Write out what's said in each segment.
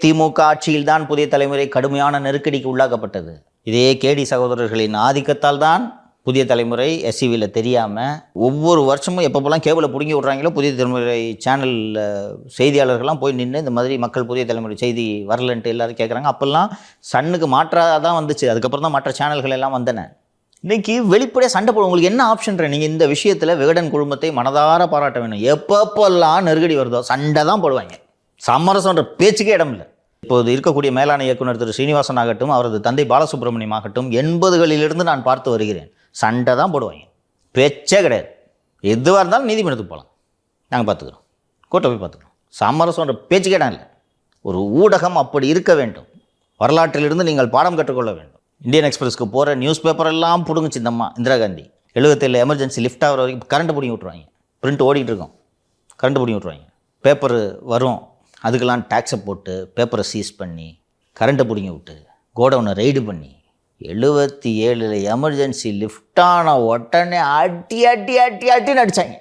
திமுக ஆட்சியில்தான் புதிய தலைமுறை கடுமையான நெருக்கடிக்கு உள்ளாக்கப்பட்டது. இதே கேடி சகோதரர்களின் ஆதிக்கத்தால் தான் புதிய தலைமுறை எஸ்சிவியில் தெரியாமல் ஒவ்வொரு வருஷமும் எப்பப்போலாம் கேபிளை பிடுங்கி விட்றாங்களோ புதிய தலைமுறை சேனலில் செய்தியாளர்கள்லாம் போய் நின்று இந்த மாதிரி மக்கள் புதிய தலைமுறை செய்தி வரலன்ட்டு எல்லோரும் கேட்குறாங்க. அப்போல்லாம் சன்னுக்கு மாற்றாக தான் வந்துச்சு, அதுக்கப்புறம் தான் மற்ற சேனல்கள் எல்லாம் வந்தன. இன்றைக்கி வெளிப்படையாக சண்டை போடும். உங்களுக்கு என்ன ஆப்ஷன்ற? நீங்கள் இந்த விஷயத்தில் விகடன் குழுமத்தை மனதார பாராட்ட வேணும். எப்பப்பெல்லாம் நெருக்கடி வருதோ சண்டை தான் போடுவாங்க. சமரசன்ற பேச்சுக்கே இடம் இல்லை. இப்போது இருக்கக்கூடிய மேலாண் இயக்குனர் திரு ஸ்ரீனிவாசன் ஆகட்டும், அவரது தந்தை பாலசுப்ரமணியம் ஆகட்டும், 80களிலிருந்து நான் பார்த்து வருகிறேன். சண்டை தான் போடுவாங்க, பேச்சே கிடையாது. எதுவாக இருந்தாலும் நீதிமன்றத்துக்கு போகலாம், நாங்கள் பார்த்துக்குறோம், கோர்ட்டை போய் பார்த்துக்குறோம். சமரசன்ற பேச்சுக்கே இடம் இல்லை. ஒரு ஊடகம் அப்படி இருக்க வேண்டும். வரலாற்றிலிருந்து நீங்கள் பாடம் கற்றுக்கொள்ள வேண்டும். இந்தியன் எக்ஸ்பிரஸ்க்கு போகிற நியூஸ் பேப்பர் எல்லாம் பிடுங்குச்சு இந்த அம்மா இந்திரா காந்தி. 77 எமர்ஜென்சி லிஃப்ட் ஆகிற வரைக்கும் கரண்ட்டு பிடிங்கி விட்ருவாங்க. பிரிண்ட் ஓடிட்டு இருக்கோம், கரண்ட்டு பிடிங்கி விட்ருவாங்க. பேப்பர் வரும், அதுக்கெல்லாம் டேக்ஸை போட்டு பேப்பரை சீஸ் பண்ணி கரண்ட்டை பிடிங்கி விட்டு கோடவுனை ரெய்டு பண்ணி 77 எமர்ஜென்சி லிஃப்டான உடனே அட்டி அட்டி அட்டி அட்டின்னு அடித்தாங்க.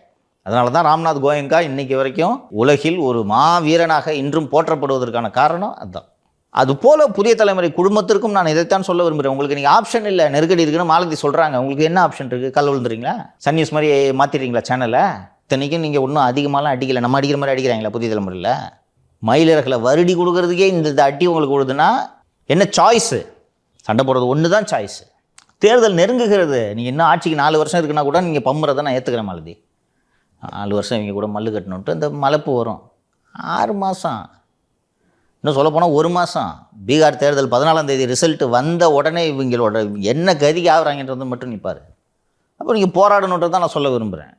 அதனால தான் ராம்நாத் கோயங்கா இன்றைக்கி வரைக்கும் உலகில் ஒரு மாவீரனாக இன்றும் போற்றப்படுவதற்கான காரணம் அதுதான். அதுபோல் புதிய தலைமுறை குடும்பத்திற்கும் நான் இதைத்தான் சொல்ல விரும்புகிறேன். உங்களுக்கு நீங்கள் ஆப்ஷன் இல்லை, நெருக்கடி இருக்குன்னு மாலதி சொல்கிறாங்க. உங்களுக்கு என்ன ஆப்ஷன் இருக்குது? கல் விழுந்துறீங்களா? சன் நியூஸ் மாதிரி மாற்றிடுறீங்களா சேனலை? இத்தனைக்கும் நீங்கள் ஒன்றும் அதிகமாகலாம் அடிக்கலை, நம்ம அடிக்கிற மாதிரி அடிக்கிறாங்களா புதிய தலைமுறையில்? மயிலிறகளை வருடி கொடுக்கறதுக்கே இந்த அடி உங்களுக்கு கொடுதுன்னா என்ன சாய்ஸு? சண்டை போடுறது ஒன்று தான் சாய்ஸு. தேர்தல் நெருங்குகிறது. நீங்கள் இன்னும் ஆட்சிக்கு 4 வருஷம் இருக்குன்னா கூட நீங்கள் பம்புறதை நான் ஏற்றுக்கிறேன் மாலதி. 4 வருஷம் இவங்க கூட மல்லு கட்டணுன்ட்டு இந்த மலைப்பு வரும். 6 மாதம், இன்னும் சொல்லப்போனால் 1 மாதம். பீகார் தேர்தல் 14ஆம் தேதி ரிசல்ட்டு வந்த உடனே இவங்களோட என்ன கதிக்கு ஆகுறாங்கன்றது மட்டும் நிற்பார். அப்போ நீங்கள் போராடணுன்றது தான் நான் சொல்ல விரும்புகிறேன்.